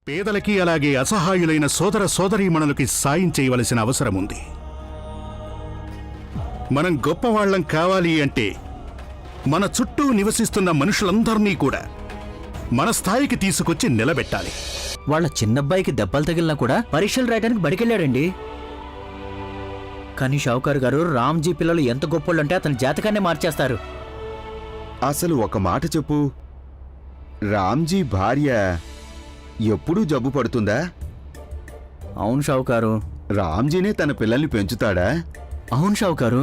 పేదలకి అలాగే అసహాయులైన సోదర సోదరీమణులకి సాయం చేయవలసిన అవసరం ఉంది. మనం గొప్పవాళ్లం కావాలి అంటే మన చుట్టూ నివసిస్తున్న మనుషులందరినీ కూడా మన స్థాయికి తీసుకొచ్చి నిలబెట్టాలి. వాళ్ళ చిన్నబ్బాయికి దెబ్బలు తగిలినా కూడా పరీక్షలు రాయడానికి బడికెళ్ళాడండి. కానీ షావుకారు గారు రామ్జీ పిల్లలు ఎంత గొప్పోళ్ళంటే అతని జాతకాన్ని మార్చేస్తారు. అసలు ఒక మాట చెప్పు, రామ్జీ భార్య ఎప్పుడూ జబ్బు పడుతుందా? అవును షావుకారు. రామ్జీనే తన పిల్లల్ని పెంచుతాడా? అవును షావుకారు.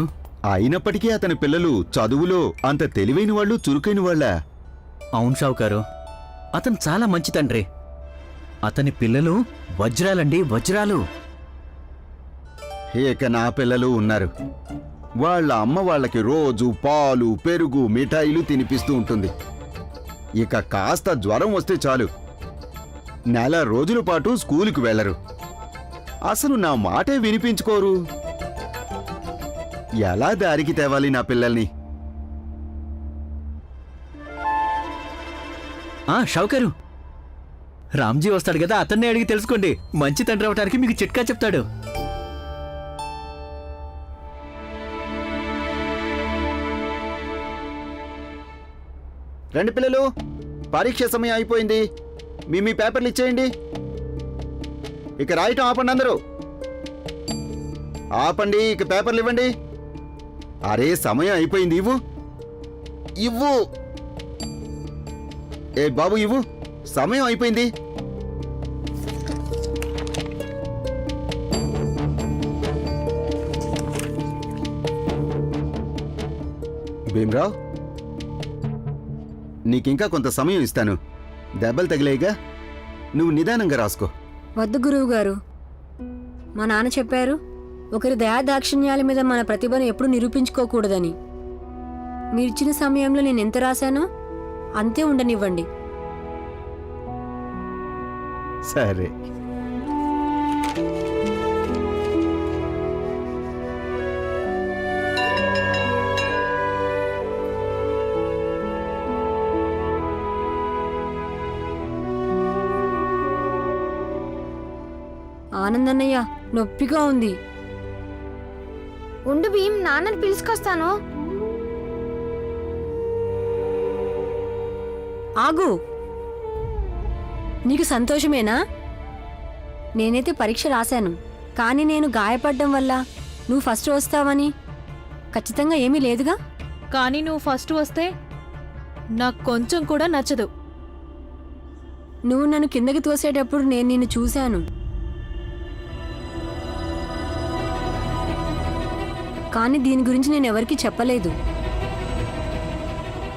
అయినప్పటికీ అతని పిల్లలు చదువులో అంత తెలివైన వాళ్ళు, చురుకైన వాళ్ళా? అవును షావుకారు. అతను చాలా మంచి తండ్రి. అతని పిల్లలు వజ్రాలండి, వజ్రాలు. ఇక నా పిల్లలు ఉన్నారు. వాళ్ళ అమ్మ వాళ్ళకి రోజు పాలు, పెరుగు, మిఠాయిలు తినిపిస్తూ ఉంటుంది. ఇక కాస్త జ్వరం వస్తే చాలు, నెల రోజుల పాటు స్కూలుకు వెళ్లరు. అసలు నా మాటే వినిపించుకోరు. ఎలా దారికి తేవాలి నా పిల్లల్ని? షావుకారు, రామ్జీ వస్తాడు కదా, అతన్నే అడిగి తెలుసుకోండి. మంచి తండ్రి అవటానికి మీకు చిట్కా చెప్తాడు. రండి పిల్లలు, పరీక్ష సమయం అయిపోయింది. మీ పేపర్లు ఇచ్చేయండి. ఇక రాయటం ఆపండి. అందరూ ఆపండి. ఇక పేపర్లు ఇవ్వండి. అరే, సమయం అయిపోయింది. ఇవ్వు ఇవ్వు. ఏ బాబు, ఇవ్వు. సమయం అయిపోయింది. భీమ్రావ్, నీకింకా కొంత సమయం ఇస్తాను. దెబ్బలు తగిలేగా, నువ్వు నిదానంగా రాసుకో. వద్దు గురువు గారు, మా నాన్న చెప్పారు, ఒకరి దయాదాక్షిణ్యాల మీద మన ప్రతిభను ఎప్పుడు నిరూపించుకోకూడదని. మీరిచ్చిన సమయంలో నేను ఎంత రాశానో అంతే ఉండనివ్వండి. సరే. ఆనందన్నయ్య, నొప్పిగా ఉంది. ఉండు భీమ్, నాన్నని పిలుచుకొస్తాను. ఆగు. నీకు సంతోషమేనా? నేనైతే పరీక్ష రాశాను, కానీ నేను గాయపడ్డం వల్ల నువ్వు ఫస్ట్ వస్తావని ఖచ్చితంగా ఏమీ లేదుగా. కానీ నువ్వు ఫస్ట్ వస్తే నాకు కొంచెం కూడా నచ్చదు. నువ్వు నన్ను కిందకి తోసేటప్పుడు నేను నిన్ను చూశాను. కానీ దీని గురించి నేను ఎవరికీ చెప్పలేదు,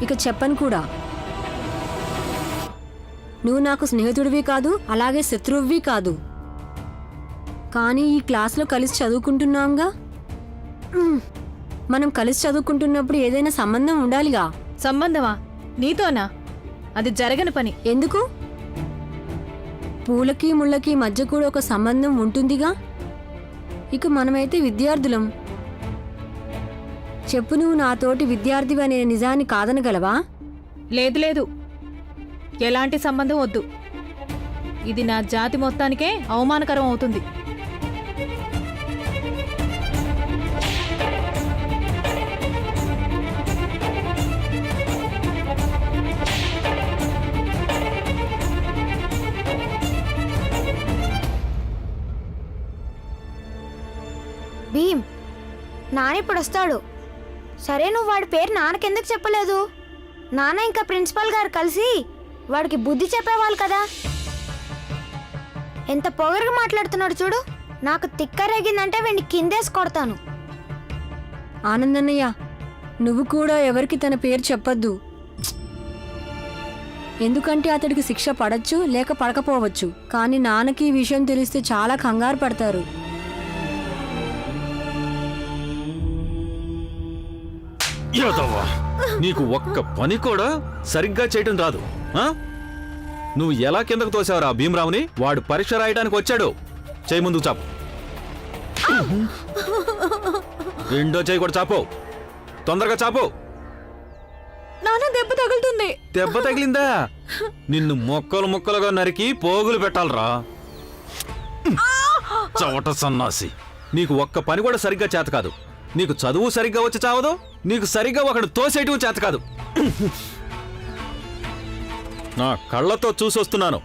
ఇక చెప్పను కూడా. నువ్వు నాకు స్నేహితుడివి కాదు, అలాగే శత్రువువి కాదు. కానీ ఈ క్లాస్లో కలిసి చదువుకుంటున్నాంగా. మనం కలిసి చదువుకుంటున్నప్పుడు ఏదైనా సంబంధం ఉండాలిగా. సంబంధమా? నీతోనా? అది జరగని పని. ఎందుకు? పూలకి ముళ్ళకి మధ్య కూడా ఒక సంబంధం ఉంటుందిగా. ఇక మనమైతే విద్యార్థులం. చెప్పు, నువ్వు నాతోటి విద్యార్థివి అనే నిజాన్ని కాదనగలవా? లేదు లేదు, ఎలాంటి సంబంధం వద్దు. ఇది నా జాతి మొత్తానికే అవమానకరం అవుతుంది. భీమ్, నాన్న ఇప్పుడు వస్తాడు. సరే, నువ్వు వాడి పేరు నాన్నకెందుకు చెప్పలేదు? నాన్న ఇంకా ప్రిన్సిపల్ గారు కలిసి వాడికి బుద్ధి చెప్పేవాళ్ళు కదా. ఎంత పొగరుగా మాట్లాడుతున్నాడు చూడు. నాకు తిక్కరేగిందంటే వీడిని కిందేసి కొడతాను. ఆనందన్నయ్య, నువ్వు కూడా ఎవరికి తన పేరు చెప్పొద్దు. ఎందుకంటే అతడికి శిక్ష పడచ్చు, లేక పడకపోవచ్చు. కానీ నాన్నకి ఈ విషయం తెలిస్తే చాలా కంగారు పడతారు. నీకు ఒక్క పని కూడా సరిగ్గా చేయటం రాదు. నువ్వు ఎలా కిందకు తోసావురా భీమరావుని? వాడు పరీక్ష రాయడానికి వచ్చాడు. చేయి ముందుకు చాపు. రెండో చేయి కూడా చాపు. తొందరగా చాపు. నాన్న దెబ్బ తగులుతుంది. దెబ్బ తగిలిందా? నిన్ను ముక్కలు ముక్కలుగా నరికి పోగులు పెట్టాలరా. చవట సన్నాసి, నీకు ఒక్క పని కూడా సరిగ్గా చేత కాదు. నీకు చదువు సరిగ్గా వచ్చి చావదు, నీకు సరిగ్గా ఒకడు తోసేయటం చేత కాదు. నా కళ్ళతో చూసొస్తున్నాను.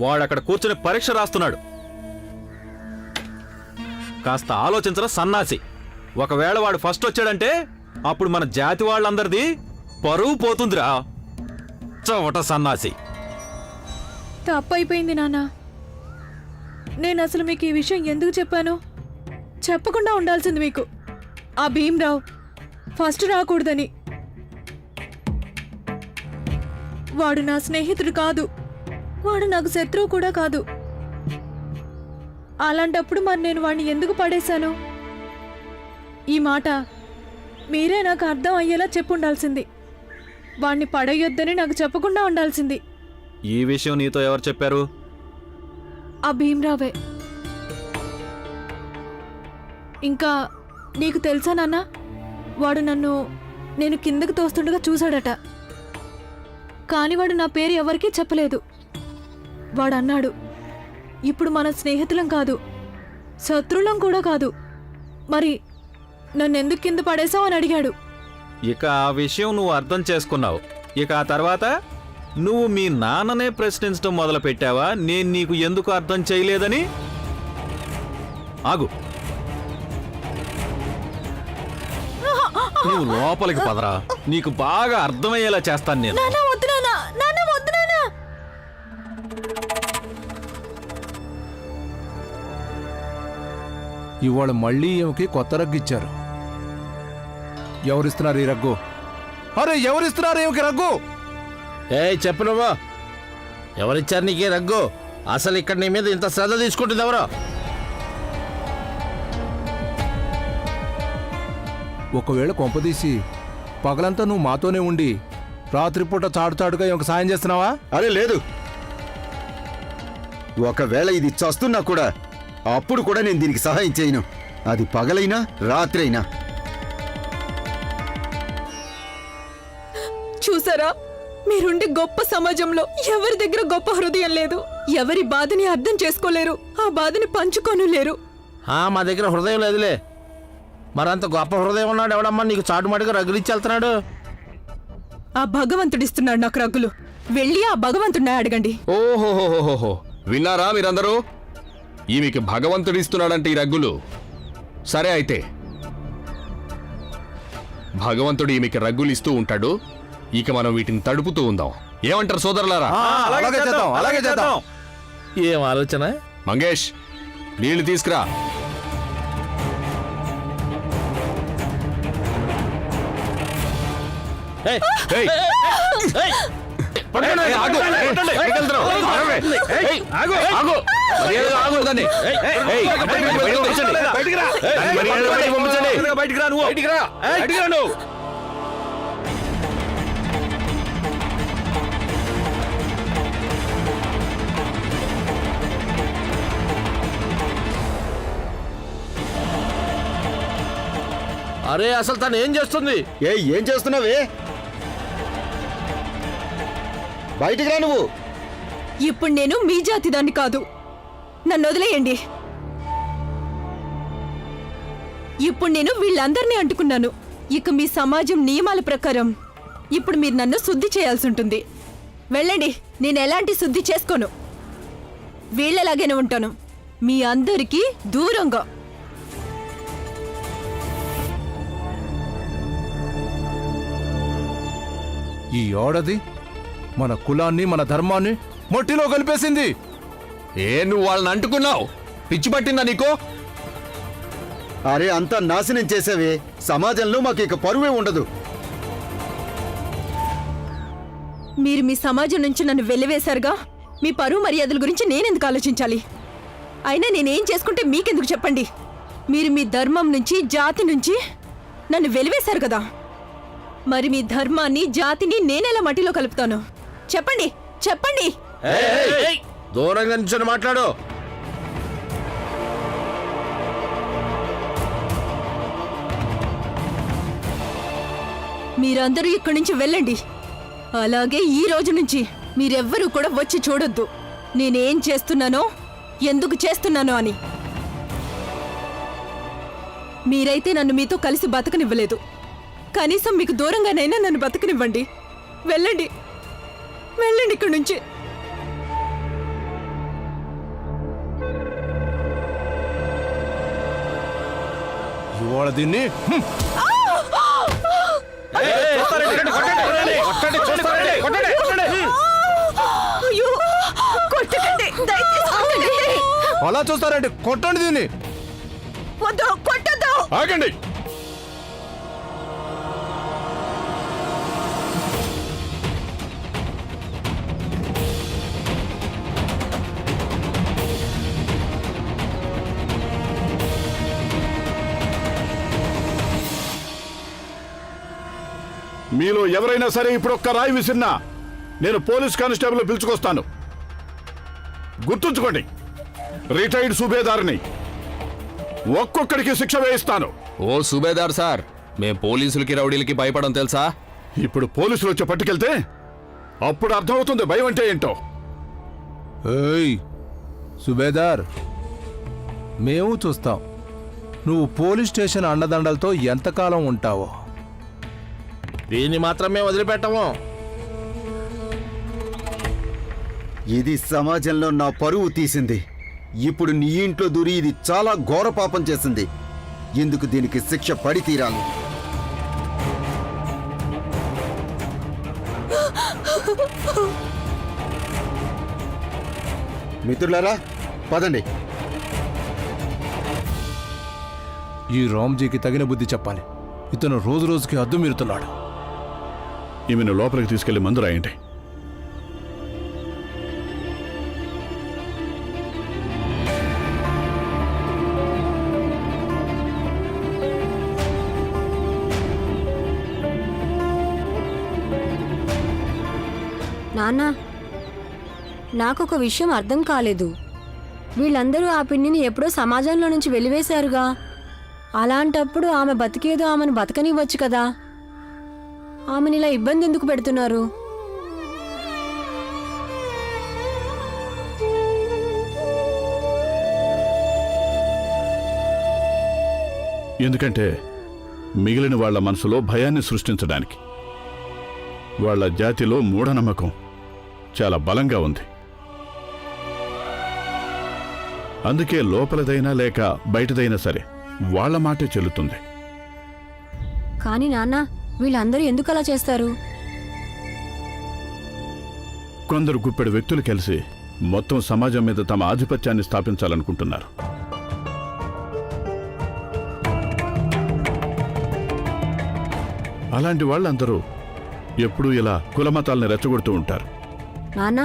వాడక్కడ కూర్చుని పరీక్ష రాస్తున్నాడు. కాస్త ఆలోచించరా సన్నాసి. ఒకవేళ వాడు ఫస్ట్ వచ్చాడంటే అప్పుడు మన జాతి వాళ్ళందరిది పరువు పోతుందిరా. చవట సన్నాసి. తప్పైపోయింది నాన్న. నేను అసలు మీకు ఈ విషయం ఎందుకు చెప్పాను? చెప్పకుండా ఉండాల్సింది మీకు. ఆ భీమ్రావ్ ఫస్ట్ రాకూడదని. వాడు నా స్నేహితుడు కాదు, వాడు నాకు శత్రువు కూడా కాదు. అలాంటప్పుడు మరి నేను వాడిని ఎందుకు పడేశాను? ఈ మాట మీరే నాకు అర్థం అయ్యేలా చెప్పుండాల్సింది. వాణ్ణి పడేయొద్దని నాకు చెప్పకుండా ఉండాల్సింది. ఈ విషయం నీతో ఎవరు చెప్పారు? ఆ భీమ్రావే. ఇంకా నీకు తెలుసా నాన్న, వాడు నేను కిందకు తోస్తుండగా చూశాడట. కాని వాడు నా పేరు ఎవరికీ చెప్పలేదు. వాడు అన్నాడు, ఇప్పుడు మన స్నేహితులం కాదు, శత్రులం కూడా కాదు. మరి నన్నెందుకు కింద పడేశావు అని అడిగాడు. ఇక ఆ విషయం నువ్వు అర్థం చేసుకున్నావు. ఇక ఆ తర్వాత నువ్వు మీ నాన్ననే ప్రశ్నించడం మొదలు పెట్టావా, నేను నీకు ఎందుకు అర్థం చేయలేదని? ఆగు, నువ్వు లోపలికి పదరా. నీకు బాగా అర్థమయ్యేలా చేస్తాను నేను. నాన్న వద్దు నాన్న, నాన్న వద్దు నాన్న. ఇవాళ మళ్ళీ ఈమెకి కొత్త రగ్గు ఇచ్చారు. ఎవరిస్తున్నారు ఈ రగ్గు? అరే ఎవరిస్తున్నారు ఈమెకి రగ్గు? చెప్పు నువ్వు, ఎవరిచ్చారు నీకే రగ్గు? అసలు ఇక్కడ నీ మీద ఇంత శ్రద్ధ తీసుకుంటుంది ఎవరో? ఒకవేళ కొంపదీసి పగలంతా నువ్వు మాతోనే ఉండి రాత్రిపూట చాటుగా ఈమెకు సాయం చేస్తున్నావా? అరే లేదు. ఒకవేళ ఇది చస్తున్నా కూడా అప్పుడు కూడా నేను దీనికి సహాయం చేయను. అది పగలైనా రాత్రైనా. చూసారా, మీరుండే గొప్ప సమాజంలో ఎవరి దగ్గర గొప్ప హృదయం లేదు. ఎవరి బాధని అర్థం చేసుకోలేరు, ఆ బాధని పంచుకోను లేరు. మా దగ్గర హృదయం లేదులే. మరంత గొప్ప హృదయం ఉన్నాడు ఎవడమ్మా నీకు చాటుమాటుగా రగ్గులిచ్చి వెళ్తున్నాడు? ఆ భగవంతుడిస్తున్నాడు నాకు రగ్గులు. వెళ్ళి ఆ భగవంతుడిని అడగండి. ఓహోహోహోహో, విన్నారా మీరందరూ? ఈమెకి భగవంతుడిస్తున్నాడంటే ఈ రగ్గులు. సరే అయితే భగవంతుడు ఈమెకి రగ్గులు ఇస్తూ ఉంటాడు. ఇక మనం వీటిని తడుపుతూ ఉందాం. ఏమంటారు సోదరులారా? అలాగే చేద్దాం, అలాగే చేద్దాం. ఏం ఆలోచన? మంగేష్, నీళ్లు తీసుకురా. ఏయ్, ఏయ్, పట్టుకోండి, ఏయ్, ఆగు. పట్టుకోండి, ఏయ్, ఎక్కడికి వెళ్తున్నావు? ఆగవే. ఏయ్, ఆగు, ఆగు. మర్యాదగా ఆగు దాన్ని. ఏయ్, బయటికి పంపించండి. బయటికి రా. మర్యాదగా బయటికి పంపించండి. బయటికి రా నువ్వు. బయటికి రా. బయటికి రా నువ్వు. అరే అసలు తను ఏం చేస్తుంది? ఏం చేస్తున్నావే? బయటికి రా నువ్వు. ఇప్పుడు నేను మీ జాతిదాన్ని కాదు, నన్ను వదిలేయండి. ఇప్పుడు నేను వీళ్ళందరినీ అంటుకున్నాను. ఇక మీ సమాజం నియమాల ప్రకారం ఇప్పుడు మీరు నన్ను శుద్ధి చేయాల్సి ఉంటుంది. వెళ్ళండి, నేను ఎలాంటి శుద్ధి చేసుకోను. వీళ్ళలాగానే ఉంటాను, మీ అందరికీ దూరంగా. ఈ ఏడాది మన కులాన్ని మన ధర్మాన్ని మట్టిలో కలిపేసింది. నువ్వు వాళ్ళని అంటుకున్నావు? పిచ్చి పట్టిందా నీకు? అరే అంతా నాశనం చేసావే. సమాజంలో మాకు ఇక పరువే ఉండదు. మీరు మీ సమాజం నుంచి నన్ను వెలివేశారుగా, మీ పరువు మర్యాదల గురించి నేనెందుకు ఆలోచించాలి? అయినా నేనేం చేసుకుంటే మీకెందుకు చెప్పండి? మీరు మీ ధర్మం నుంచి జాతి నుంచి నన్ను వెలివేశారు కదా, మరి మీ ధర్మాన్ని జాతిని నేనెలా మట్టిలో కలుపుతాను? చెప్పండి, చెప్పండి. దూరంగా నిల్చొని మాట్లాడు. మీరందరూ ఇక్కడి నుంచి వెళ్ళండి. అలాగే ఈ రోజు నుంచి మీరెవ్వరూ కూడా వచ్చి చూడొద్దు నేనేం చేస్తున్నానో, ఎందుకు చేస్తున్నానో అని. మీరైతే నన్ను మీతో కలిసి బతకనివ్వలేదు. కనీసం మీకు దూరంగానైనా నన్ను బతకనివ్వండి. వెళ్ళండి, వెళ్ళండి ఇక్కడి నుంచి. ఇవాళ దీన్ని అయ్యో, కొట్టకండి, దయచేసి కొట్టకండి. అలా చూస్తారండి, కొట్టండి దీన్ని. వద్దు, కొట్టొద్దు. ఆగండి. మీలో ఎవరైనా సరే ఇప్పుడు ఒక్క రాయి విసిరినా నేను పోలీస్ కానిస్టేబుల్ పిలుచుకొస్తాను. గుర్తుంచుకోండి, రిటైర్డ్ సుబేదార్ని. ఒక్కొక్కడికి శిక్ష వేయిస్తాను. ఓ సుబేదార్ సార్, మేం పోలీసులకి రౌడీలకి భయపడం తెలుసా? ఇప్పుడు పోలీసులు వచ్చి పట్టుకెళ్తే అప్పుడు అర్థమవుతుంది భయం అంటే ఏంటో. ఏయ్ సుబేదార్, మేము చూస్తాం నువ్వు పోలీస్ స్టేషన్ అండదండలతో ఎంతకాలం ఉంటావో. దీన్ని మాత్రమే వదిలిపెట్టము. ఇది సమాజంలో నా పరువు తీసింది. ఇప్పుడు నీ ఇంట్లో దూరి ఇది చాలా ఘోర పాపం చేసింది. ఎందుకు దీనికి శిక్ష పడి తీరాలి. మిత్రులారా, పదండి. ఈ రామ్జీకి తగిన బుద్ధి చెప్పాలి. ఇతను రోజు రోజుకి హద్దు మీరుతున్నాడు. ఈమెను లోపలికి తీసుకెళ్లి మందు రాయండి. నాన్నా, నాకొక విషయం అర్థం కాలేదు. వీళ్ళందరూ ఆ పిన్నిని ఎప్పుడో సమాజంలో నుంచి వెలివేశారుగా. అలాంటప్పుడు ఆమె బతికేదో ఆమెను బతకనివ్వచ్చు కదా. ఆమెను ఇలా ఇబ్బంది ఎందుకు పెడుతున్నారు? ఎందుకంటే మిగిలిన వాళ్ళ మనసులో భయాన్ని సృష్టించడానికి. వాళ్ళ జాతిలో మూఢనమ్మకం చాలా బలంగా ఉంది. అందుకే లోపలదైనా లేక బయటదైనా సరే వాళ్ళ మాటే చెల్లుతుంది. కానీ నాన్న, వీళ్ళందరూ ఎందుకు అలా చేస్తారు? కొందరు గుప్పెడు వ్యక్తులు కలిసి మొత్తం సమాజం మీద తమ ఆధిపత్యాన్ని స్థాపించాలనుకుంటున్నారు. అలాంటి వాళ్ళందరూ ఎప్పుడూ ఇలా కులమతాల్ని రెచ్చగొడుతూ ఉంటారు. నాన్న,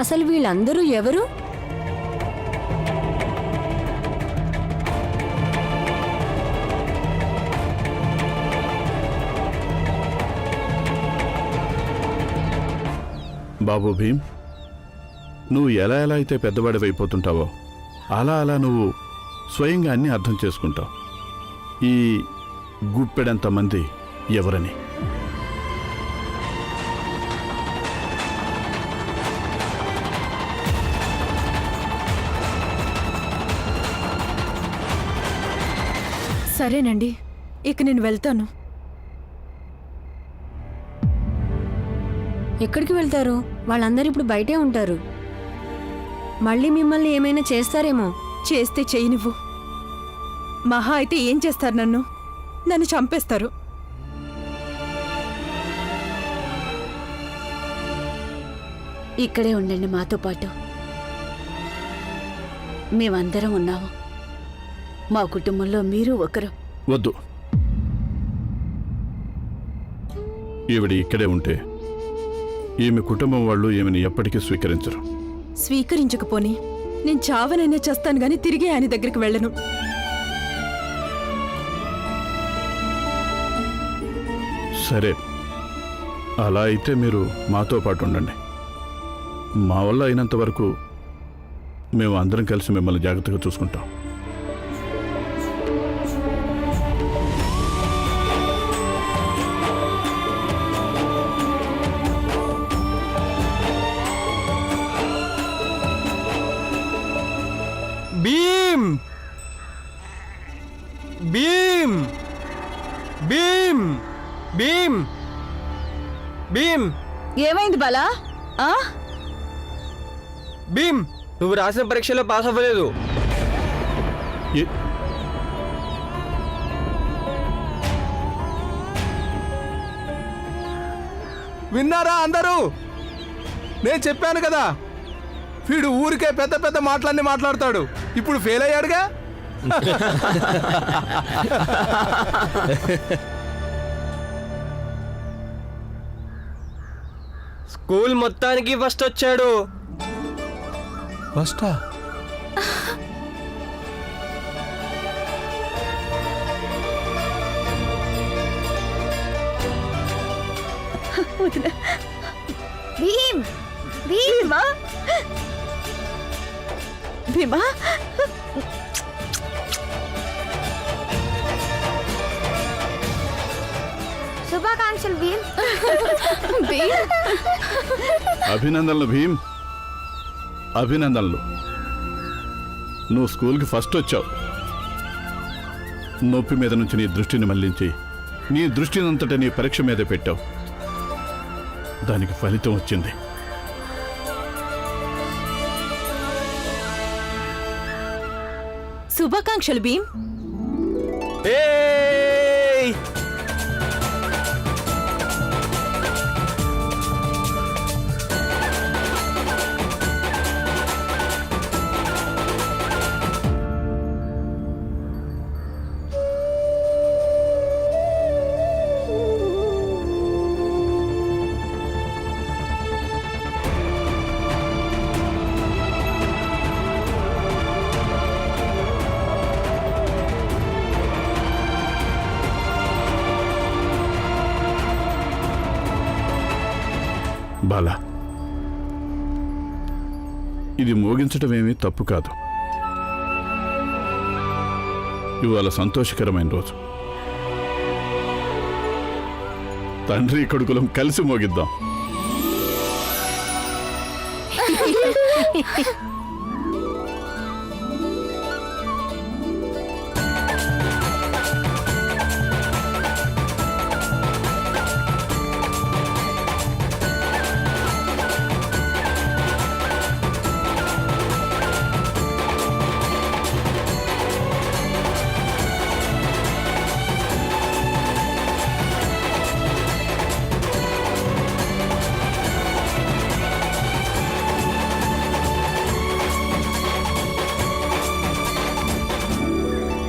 అసలు వీళ్ళందరూ ఎవరు? బాబు భీమ్, నువ్వు ఎలా ఎలా అయితే పెద్దవాడివైపోతుంటావో అలా అలా నువ్వు స్వయంగా అన్నీ అర్థం చేసుకుంటావు. ఈ గుప్పెడంతమంది ఎవరని. సరేనండి, ఇక నేను వెళ్తాను. ఎక్కడికి వెళ్తారు? వాళ్ళందరూ ఇప్పుడు బయటే ఉంటారు. మళ్ళీ మిమ్మల్ని ఏమైనా చేస్తారేమో. చేస్తే చేయనివ్వు. మహా అయితే ఏం చేస్తారు? నన్ను చంపేస్తారు. ఇక్కడే ఉండండి మాతో పాటు. మేమందరం ఉన్నాము. మా కుటుంబంలో మీరు ఒకరు. వద్దు, ఈవిడ ఇక్కడే ఉంటే ఈమె కుటుంబం వాళ్ళు ఈమెను ఎప్పటికీ స్వీకరించరు. స్వీకరించకపోని నేను చావనైనా చేస్తాను గాని తిరిగి ఆయన దగ్గరికి వెళ్ళను. సరే, అలా అయితే మీరు మాతో పాటు ఉండండి. మా వల్ల అయినంత వరకు మేము అందరం కలిసి మిమ్మల్ని జాగ్రత్తగా చూసుకుంటాం. భీమ్ భీమ్ భీమ్ భీమ్ భీమ్ ఏమైంది బాలా ఆ? భీమ్ నువ్వు రాసిన పరీక్షలో పాస్ అవ్వలేదు. ఏ- విన్నారా అందరూ? నేను చెప్పాను కదా, వీడు ఊరికే పెద్ద పెద్ద మాటలన్నీ మాట్లాడతాడు. ఇప్పుడు ఫెయిల్ అయ్యాడుగా. స్కూల్ మొత్తానికి ఫస్ట్ వచ్చాడు. ఫస్టా? భీమ్ భీమ్ భీమా శుభాకాంక్షలు భీమ్. అభినందనలు భీమ్, అభినందనలు. నువ్వు స్కూల్కి ఫస్ట్ వచ్చావు. నొప్పి మీద నుంచి నీ దృష్టిని మళ్లించి నీ దృష్టినంతటా నీ పరీక్ష మీదే పెట్టావు. దానికి ఫలితం వచ్చింది. శుభాకాంక్షలు భీమ్. ఏయ్! బాలా, ఇది మోగించటం ఏమీ తప్పు కాదు. ఇవాళ సంతోషకరమైన రోజు. తండ్రి కొడుకులం కలిసి మోగిద్దాం.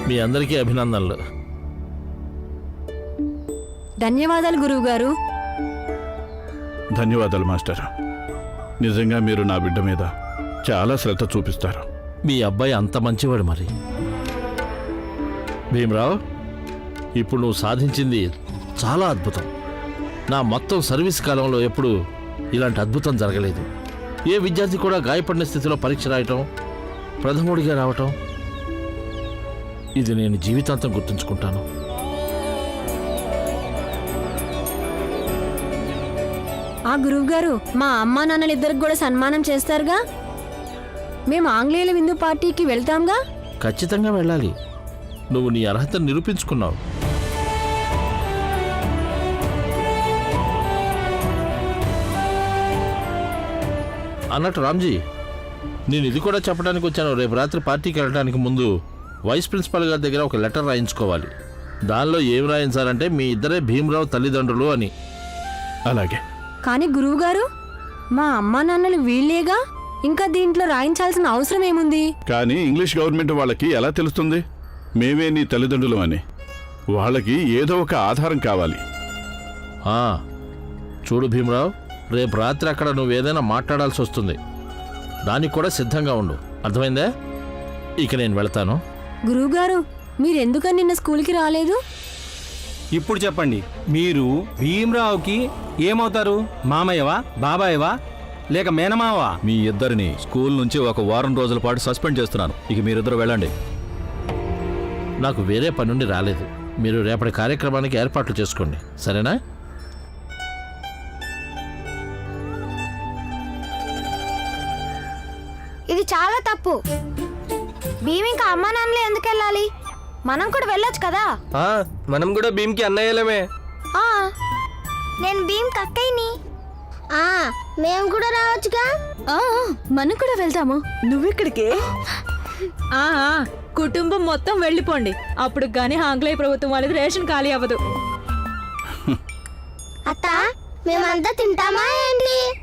మీ అందరికీ అభినందనలు. ధన్యవాదాలు గురువుగారు. ధన్యవాదాలు మాస్టర్. నిజంగా మీరు నా బిడ్డ మీద చాలా శ్రద్ధ చూపిస్తారు. మీ అబ్బాయి అంత మంచివాడు. మరి భీమరావు, ఇప్పుడు నువ్వు సాధించింది చాలా అద్భుతం. నా మొత్తం సర్వీస్ కాలంలో ఎప్పుడు ఇలాంటి అద్భుతం జరగలేదు. ఏ విద్యార్థి కూడా గాయపడిన స్థితిలో పరీక్ష రాయటం, ప్రథముడిగా రావటం, ఇది నేను జీవితాంతం గుర్తుంచుకుంటాను. ఆ గురువుగారు, మా అమ్మా నాన్నలు ఇద్దరికి కూడా సన్మానం చేస్తారుగా? మేము ఆంగ్లేయుల విందు పార్టీకి వెళ్తాంగా? ఖచ్చితంగా వెళ్ళాలి. నువ్వు నీ అర్హతను నిరూపించుకున్నావు. అన్నట్టు రామ్జీ, నేను ఇది కూడా చెప్పడానికి వచ్చాను. రేపు రాత్రి పార్టీకి వెళ్ళడానికి ముందు వైస్ ప్రిన్సిపాల్ గారి దగ్గర ఒక లెటర్ రాయించుకోవాలి. దానిలో ఏం రాయించాలంటే మీ ఇద్దరే భీమరావు తల్లిదండ్రులు అని. అలాగే. కానీ గురువుగారు, మా అమ్మా నాన్నలు వీళ్ళేగా, ఇంకా దీంట్లో రాయించాల్సిన అవసరం ఏముంది? కానీ ఇంగ్లీష్ గవర్నమెంట్ వాళ్ళకి ఎలా తెలుస్తుంది మేమే నీ తల్లిదండ్రులు అని? వాళ్ళకి ఏదో ఒక ఆధారం కావాలి. చూడు భీమరావు, రేపు రాత్రి అక్కడ నువ్వేదైనా మాట్లాడాల్సి వస్తుంది. దానికి కూడా సిద్ధంగా ఉండు. అర్థమైందే? ఇక నేను వెళతాను. గురువుగారు, మీరెందుకని నిన్న స్కూల్కి రాలేదు? ఇప్పుడు చెప్పండి, మీరు భీమరావుకి ఏమవుతారు? మామయ్యవా, బాబాయ్వా, లేక మేనమావా? మీ ఇద్దరిని స్కూల్ నుంచి ఒక వారం రోజుల పాటు సస్పెండ్ చేస్తున్నాను. ఇక మీరిద్దరు వెళ్ళండి. నాకు వేరే పని నుండి రాలేదు. మీరు రేపటి కార్యక్రమానికి ఏర్పాట్లు చేసుకోండి, సరేనా? ఇది చాలా తప్పు. భీమ్ ఇంకా అమ్మా నాన్నలే ఎందుకు వెళ్ళాలి? మనం కూడా వెళ్ళొచ్చు కదా. మనం కూడా భీమ్కి అన్నయ్యలమే. నేను భీమ్ కక్కయ్యని. మేము కూడా రావచ్చుగా. మనం కూడా వెళ్తాము. నువ్వెక్కడికి? ఆ, ఆ, కుటుంబం మొత్తం వెళ్ళిపోండి. అప్పుడు గానీ ఆంగ్లేయ ప్రభుత్వం వాళ్ళది రేషన్ ఖాళీ అవ్వదు. అత్త, మేమంతా తింటామా ఏంటి?